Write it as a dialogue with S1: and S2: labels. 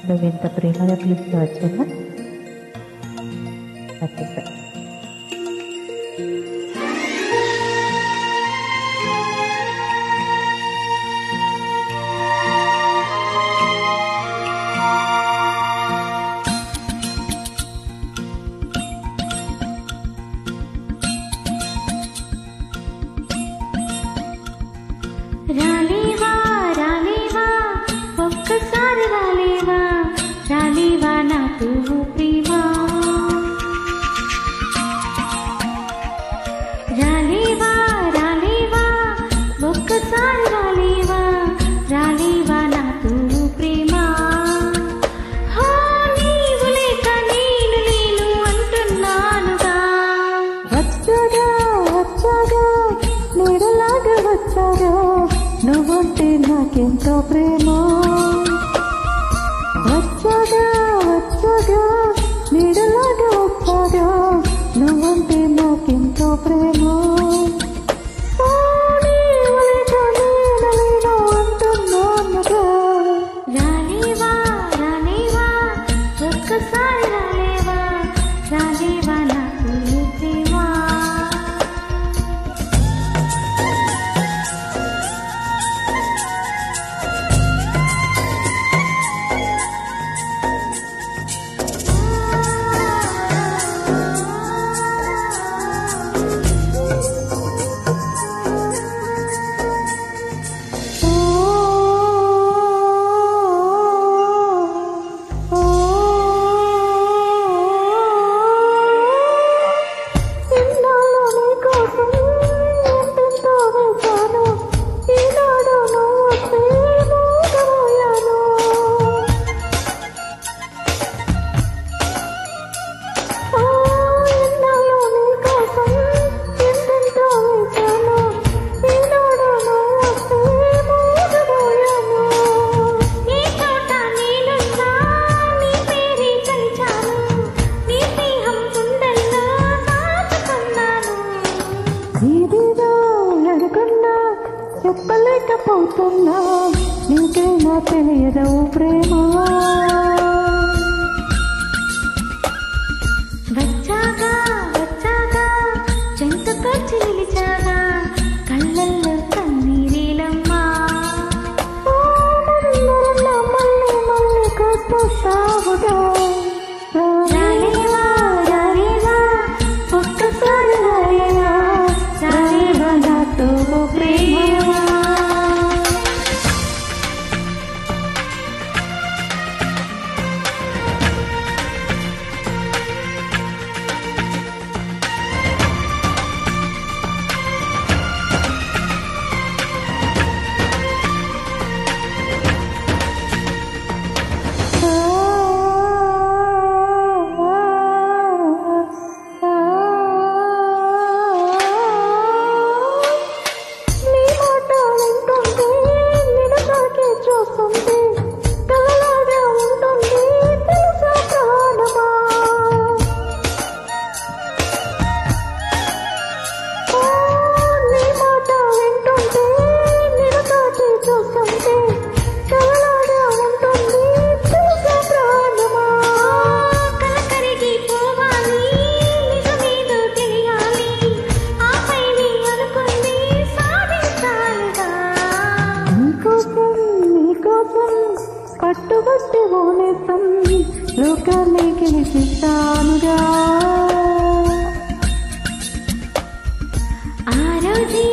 S1: నువ్వెంత ప్రేమగా పిలిస్తే వచ్చానా వచ్చేసా.
S2: రాలేవా రాలేవా ఒక్కసారి రాలేవా రాలేవా నాతో ప్రేమ రాలేవా రాలేవా ఒక్కసారి రాలేవా రాలేవా నాతో ప్రేమ నీవు లేక నేను లేను అంటున్నానుగా
S1: వచ్చాగా వచ్చాగా నీడలాగా వచ్చాగా నువ్వంటే నాకెంతో ప్రేమ వచ్చాగా వచ్చాగా నీడలాగా వచ్చాగా నువ్వంటే నాకెంతో ప్రేమ అంటున్నానుగా
S2: రాలేవా రాలేవా ఒక్కసారి రాలేవా రాలేవా నాకు ప్రేమ
S1: చెప్పలేకపోతున్నా నీకైనా తెలియదు ప్రేమ
S2: వచ్చాగా వచ్చాగా చెంతకొచ్చి నిలిచాగా కళ్ళల్లో కన్నీరేలమ్మా
S1: మళ్ళీ మళ్ళీ కొట్టుస్తావుగా
S2: రాలేవా రాలేవా ఒక్కసారి రాలేవా రాలేవా నాతో ప్రేమ
S1: పట్టుబట్టి ఓనేసం లోకాన్ని గెలిచిస్తానుగా
S2: ఆ రోజే